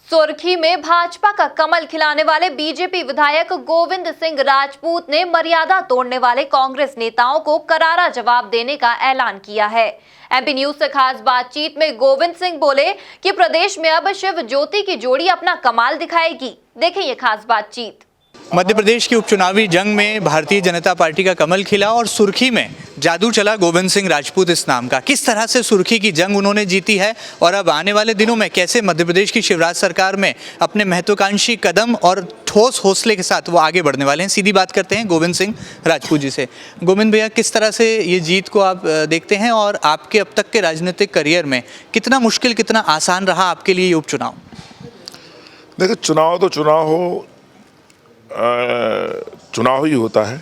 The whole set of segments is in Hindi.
सुर्खी में भाजपा का कमल खिलाने वाले बीजेपी विधायक गोविंद सिंह राजपूत ने मर्यादा तोड़ने वाले कांग्रेस नेताओं को करारा जवाब देने का ऐलान किया है। एमपी न्यूज से खास बातचीत में गोविंद सिंह बोले कि प्रदेश में अब शिव ज्योति की जोड़ी अपना कमाल दिखाएगी। देखें ये खास बातचीत। मध्य प्रदेश की उपचुनावी जंग में भारतीय जनता पार्टी का कमल खिला और सुर्खी में जादू चला गोविंद सिंह राजपूत इस नाम का। किस तरह से सुर्खी की जंग उन्होंने जीती है और अब आने वाले दिनों में कैसे मध्य प्रदेश की शिवराज सरकार में अपने महत्वाकांक्षी कदम और ठोस हौसले के साथ वो आगे बढ़ने वाले हैं, सीधी बात करते हैं गोविंद सिंह राजपूत जी से। गोविंद भैया, किस तरह से ये जीत को आप देखते हैं और आपके अब तक के राजनीतिक करियर में कितना मुश्किल कितना आसान रहा आपके लिए ये उपचुनाव? देखिए, चुनाव तो चुनाव ही होता है,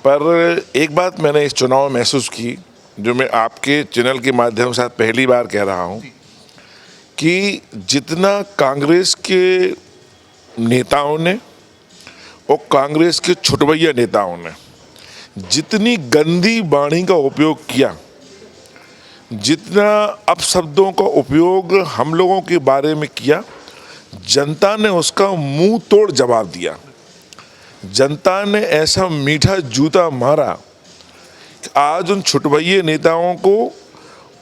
पर एक बात मैंने इस चुनाव में महसूस की, जो मैं आपके चैनल के माध्यम से पहली बार कह रहा हूं, कि जितना कांग्रेस के नेताओं ने और कांग्रेस के छुटभैया नेताओं ने जितनी गंदी वाणी का उपयोग किया, जितना अपशब्दों का उपयोग हम लोगों के बारे में किया, जनता ने उसका मुंह तोड़ जवाब दिया। जनता ने ऐसा मीठा जूता मारा कि आज उन छुटभैये नेताओं को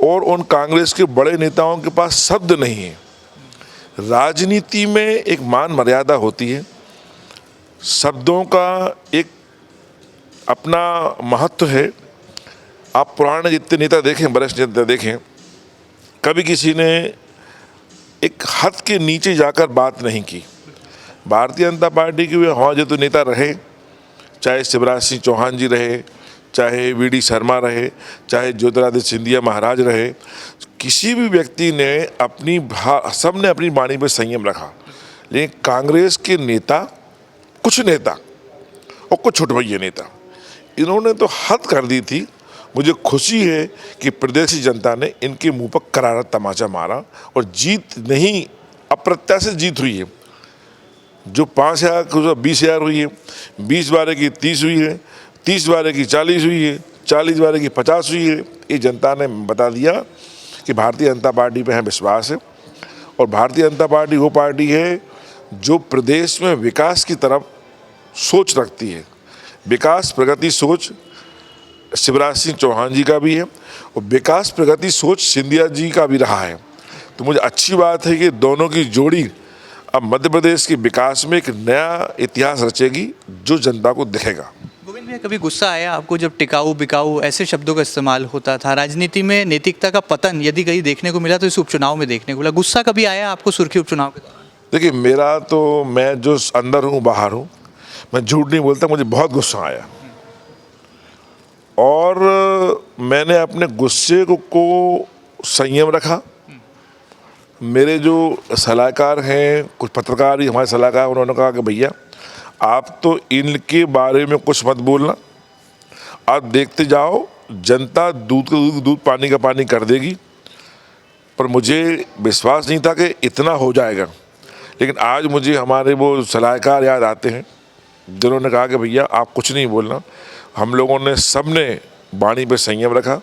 और उन कांग्रेस के बड़े नेताओं के पास शब्द नहीं है। राजनीति में एक मान मर्यादा होती है, शब्दों का एक अपना महत्व है। आप पुराने जितने नेता देखें, वरिष्ठ नेता देखें, कभी किसी ने एक हद के नीचे जाकर बात नहीं की। भारतीय जनता पार्टी के वहाँ जो तो नेता रहे, चाहे शिवराज सिंह चौहान जी रहे, चाहे वी.डी. शर्मा रहे, चाहे ज्योतिरादित्य सिंधिया महाराज रहे, किसी भी व्यक्ति ने सबने अपनी वाणी पर संयम रखा। लेकिन कांग्रेस के नेता, कुछ नेता और कुछ छुटभैये नेता, इन्होंने तो हद कर दी थी। मुझे खुशी है कि प्रदेश की जनता ने इनके मुंह पर करारा तमाचा मारा और जीत नहीं, अप्रत्याशित जीत हुई है। जो 5,000 20,000 हुई है, 20 बारे की 30 हुई है, 30 बारे की 40 हुई है, 40 बारे की 50 हुई है। ये जनता ने बता दिया कि भारतीय जनता पार्टी पे है विश्वास है। और भारतीय जनता पार्टी वो पार्टी है जो प्रदेश में विकास की तरफ सोच रखती है। विकास प्रगति सोच शिवराज सिंह चौहान जी का भी है और विकास प्रगति सोच सिंधिया जी का भी रहा है। तो मुझे अच्छी बात है कि दोनों की जोड़ी अब मध्य प्रदेश के विकास में एक नया इतिहास रचेगी, जो जनता को दिखेगा। गोविंद भैया, कभी गुस्सा आया आपको जब टिकाऊ बिकाऊ ऐसे शब्दों का इस्तेमाल होता था? राजनीति में नैतिकता का पतन यदि कहीं देखने को मिला तो इस उपचुनाव में देखने को मिला। गुस्सा कभी आया आपको सुर्खी उपचुनाव के दौरान? देखिए, मैं जो अंदर हूँ बाहर हूँ, मैं झूठ नहीं बोलता, मुझे बहुत गुस्सा आया और मैंने अपने गुस्से को संयम रखा। मेरे जो सलाहकार हैं, कुछ पत्रकार ही हमारे सलाहकार, उन्होंने कहा कि भैया आप तो इनके बारे में कुछ मत बोलना, आप देखते जाओ, जनता दूध का दूध पानी का पानी कर देगी। पर मुझे विश्वास नहीं था कि इतना हो जाएगा। लेकिन आज मुझे हमारे वो सलाहकार याद आते हैं जिन्होंने कहा कि भैया आप कुछ नहीं बोलना। हम लोगों ने सबने वाणी पे संयम रखा,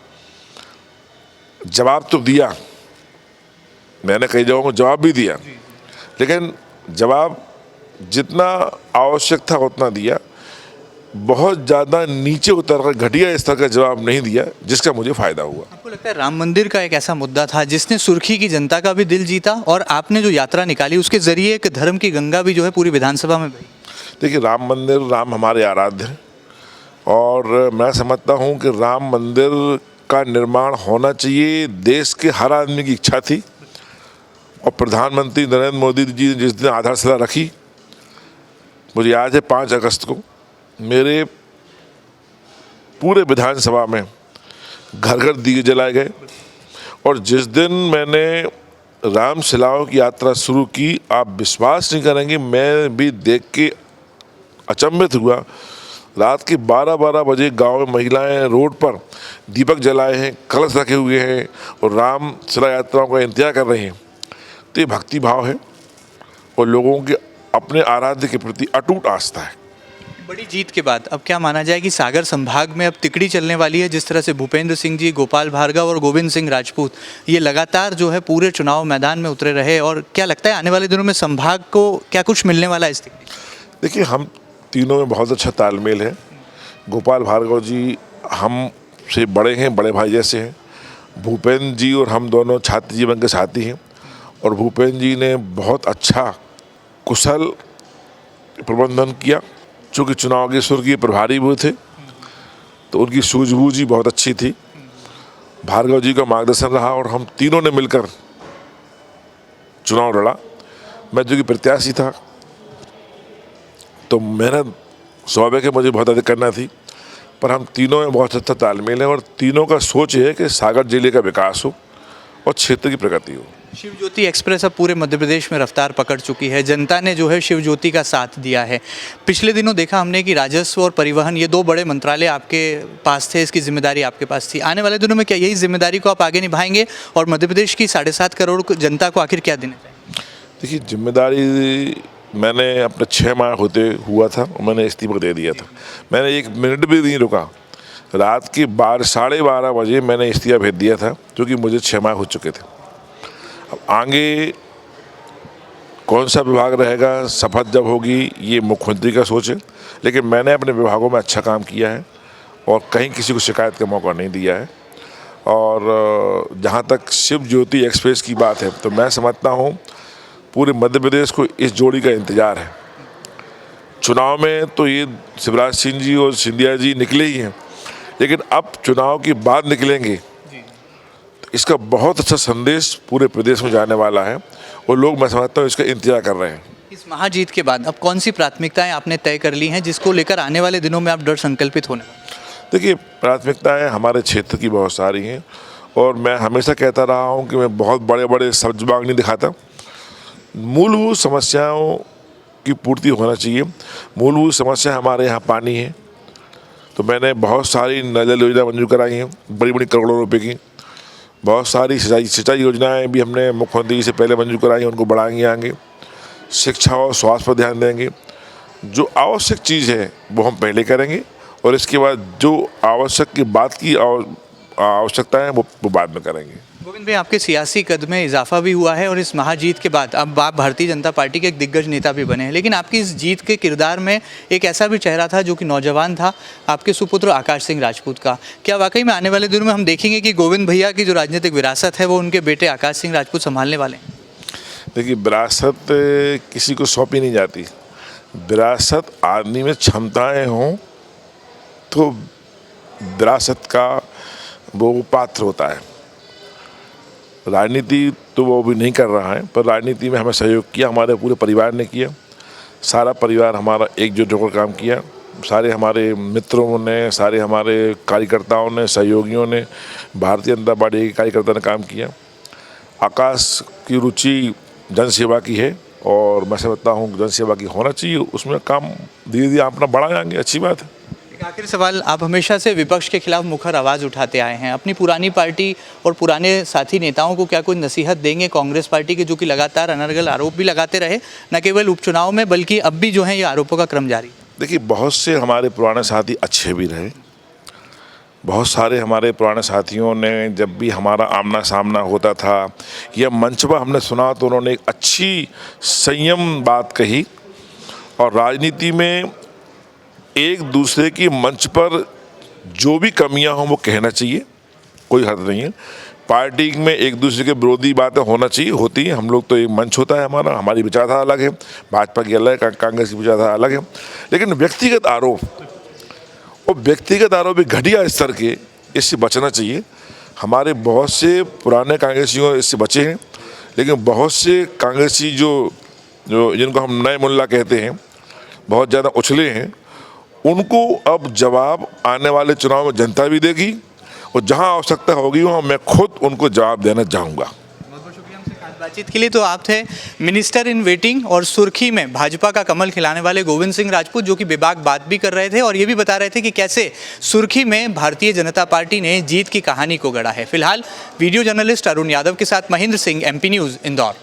जवाब तो दिया, मैंने कई जगहों को जवाब भी दिया, लेकिन जवाब जितना आवश्यक था उतना दिया। बहुत ज़्यादा नीचे उतरकर घटिया स्तर का जवाब नहीं दिया जिसका मुझे फायदा हुआ। आपको लगता है राम मंदिर का एक ऐसा मुद्दा था जिसने सुर्खी की जनता का भी दिल जीता और आपने जो यात्रा निकाली उसके जरिए एक धर्म की गंगा भी जो है पूरी विधानसभा में बही? देखिए, राम मंदिर, राम हमारे आराध्य हैं और मैं समझता हूं कि राम मंदिर का निर्माण होना चाहिए, देश के हर आदमी की इच्छा थी। और प्रधानमंत्री नरेंद्र मोदी जी ने जिस दिन आधारशिला रखी, मुझे याद है 5 अगस्त को मेरे पूरे विधानसभा में घर घर दिए जलाए गए। और जिस दिन मैंने रामशिलाओं की यात्रा शुरू की, आप विश्वास नहीं करेंगे, मैं भी देख के अचंभित हुआ। रात के 12-12 बजे गांव में महिलाएं रोड पर दीपक जलाए हैं, कलश रखे हुए हैं और राम शिला यात्राओं का इंतजार कर रहे हैं। तो ये भक्ति भाव है और लोगों के अपने आराध्य के प्रति अटूट आस्था है। बड़ी जीत के बाद अब क्या माना जाए कि सागर संभाग में अब तिकड़ी चलने वाली है? जिस तरह से भूपेंद्र सिंह जी, गोपाल भार्गव और गोविंद सिंह राजपूत ये लगातार जो है पूरे चुनाव मैदान में उतरे रहे, और क्या लगता है आने वाले दिनों में संभाग को क्या कुछ मिलने वाला है इस तिकड़ी? देखिए, हम तीनों में बहुत अच्छा तालमेल है। गोपाल भार्गव जी हम से बड़े हैं, बड़े भाई जैसे हैं। भूपेंद्र जी और हम दोनों छात्र जीवन के साथी हैं, और भूपेंद्र जी ने बहुत अच्छा कुशल प्रबंधन किया। चूँकि चुनाव के सुर्खी प्रभारी भी थे, तो उनकी सूझबूझ ही बहुत अच्छी थी। भार्गव जी का मार्गदर्शन रहा और हम तीनों ने मिलकर चुनाव लड़ा। मैं जो कि प्रत्याशी था, तो मेहनत स्वाभाविक है मुझे बहुत अधिक करना थी, पर हम तीनों में बहुत अच्छा तालमेल है, और तीनों का सोच है कि सागर जिले का विकास हो और क्षेत्र की प्रगति हो। शिव ज्योति एक्सप्रेस अब पूरे मध्य प्रदेश में रफ्तार पकड़ चुकी है। जनता ने जो है शिव ज्योति का साथ दिया है। पिछले दिनों देखा हमने कि राजस्व और परिवहन ये दो बड़े मंत्रालय आपके पास थे, इसकी जिम्मेदारी आपके पास थी। आने वाले दिनों में क्या यही जिम्मेदारी को आप आगे निभाएंगे, और मध्य प्रदेश की 7.5 करोड़ जनता को आखिर क्या देना चाहिए? देखिए, जिम्मेदारी मैंने अपने 6 माह होते हुआ था और मैंने इस्तीफा दे दिया था। मैंने 1 मिनट भी नहीं रुका। रात के 12:30 बजे मैंने इस्तीफा भेज दिया था, क्योंकि मुझे 6 माह हो चुके थे। अब आगे कौन सा विभाग रहेगा, शपथ जब होगी, ये मुख्यमंत्री का सोच है, लेकिन मैंने अपने विभागों में अच्छा काम किया है और कहीं किसी को शिकायत का मौका नहीं दिया है। और जहाँ तक शिव ज्योति एक्सप्रेस की बात है, तो मैं समझता हूँ पूरे मध्य प्रदेश को इस जोड़ी का इंतज़ार है। चुनाव में तो ये शिवराज सिंह जी और सिंधिया जी निकले ही हैं, लेकिन अब चुनाव के बाद निकलेंगे, तो इसका बहुत अच्छा संदेश पूरे प्रदेश में जाने वाला है, और लोग मैं समझता हूँ इसका इंतजार कर रहे हैं। इस महाजीत के बाद अब कौन सी प्राथमिकताएं आपने तय कर ली हैं, जिसको लेकर आने वाले दिनों में आप दृढ़ संकल्पित होने? देखिए, प्राथमिकताएं हमारे क्षेत्र की बहुत सारी हैं, और मैं हमेशा कहता रहा हूँ कि मैं बहुत बड़े बड़े सब्ज बाग नहीं दिखाता। मूलभूत समस्याओं की पूर्ति होना चाहिए। मूलभूत समस्या हमारे यहाँ पानी है, तो मैंने बहुत सारी नल योजना मंजूर कराई हैं, बड़ी बड़ी करोड़ों रुपए की। बहुत सारी सिंचाई योजनाएं भी हमने मुख्यमंत्री जी से पहले मंजूर कराई हैं, उनको बढ़ाएंगे आगे। शिक्षा और स्वास्थ्य पर ध्यान देंगे। जो आवश्यक चीज़ है वो हम पहले करेंगे, और इसके बाद जो आवश्यक की बात की आवश्यकता है वो बाद में करेंगे। गोविंद भाई, आपके सियासी कद में इजाफा भी हुआ है, और इस महाजीत के बाद अब आप भारतीय जनता पार्टी के एक दिग्गज नेता भी बने हैं, लेकिन आपकी इस जीत के किरदार में एक ऐसा भी चेहरा था जो कि नौजवान था, आपके सुपुत्र आकाश सिंह राजपूत का। क्या वाकई में आने वाले दिनों में हम देखेंगे कि गोविंद भैया की जो राजनीतिक विरासत है वो उनके बेटे आकाश सिंह राजपूत संभालने वाले हैं? देखिए, विरासत किसी को सौंपी नहीं जाती। विरासत आदमी में क्षमताएं हों तो विरासत का वो पात्र होता है। राजनीति तो वो भी नहीं कर रहा है, पर राजनीति में हमें सहयोग किया, हमारे पूरे परिवार ने किया। सारा परिवार हमारा एकजुट होकर काम किया। सारे हमारे मित्रों ने, सारे हमारे कार्यकर्ताओं ने, सहयोगियों ने, भारतीय जनता पार्टी के कार्यकर्ता ने काम किया। आकाश की रुचि जनसेवा की है, और मैं समझता हूँ जनसेवा की होना चाहिए। उसमें काम धीरे धीरे अपना बढ़ाएंगे, अच्छी बात है। आखिरी सवाल, आप हमेशा से विपक्ष के खिलाफ मुखर आवाज़ उठाते आए हैं। अपनी पुरानी पार्टी और पुराने साथी नेताओं को क्या कोई नसीहत देंगे कांग्रेस पार्टी के, जो कि लगातार अनर्गल आरोप भी लगाते रहे, न केवल उपचुनाव में बल्कि अब भी जो है ये आरोपों का क्रम जारी? देखिए, बहुत से हमारे पुराने साथी अच्छे भी रहे। बहुत सारे हमारे पुराने साथियों ने जब भी हमारा आमना सामना होता था या मंच पर हमने सुना, तो उन्होंने एक अच्छी संयम बात कही। और राजनीति में एक दूसरे की मंच पर जो भी कमियां हों वो कहना चाहिए, कोई हर्ज नहीं है। पार्टी में एक दूसरे के विरोधी बातें होना चाहिए, होती हैं। हम लोग तो एक मंच होता है हमारा, हमारी विचारधारा अलग है, भाजपा की अलग है, कांग्रेस की विचारधारा अलग है। लेकिन व्यक्तिगत आरोप और व्यक्तिगत आरोप भी घटिया स्तर के, इससे बचना चाहिए। हमारे बहुत से पुराने कांग्रेसियों इससे बचे हैं, लेकिन बहुत से कांग्रेसी जो जिनको हम नए मुल्ला कहते हैं, बहुत ज़्यादा उछले हैं, उनको अब जवाब आने वाले चुनाव में जनता भी देगी, और जहां आवश्यकता होगी वहां मैं खुद उनको जवाब देना चाहूँगा। बहुत बहुत शुक्रिया हमसे खास बातचीत के लिए। तो आप थे मिनिस्टर इन वेटिंग और सुर्खी में भाजपा का कमल खिलाने वाले गोविंद सिंह राजपूत, जो कि बेबाक बात भी कर रहे थे और ये भी बता रहे थे कि कैसे सुर्खी में भारतीय जनता पार्टी ने जीत की कहानी को गढ़ा है। फिलहाल वीडियो जर्नलिस्ट अरुण यादव के साथ महेंद्र सिंह, MP न्यूज़, इंदौर।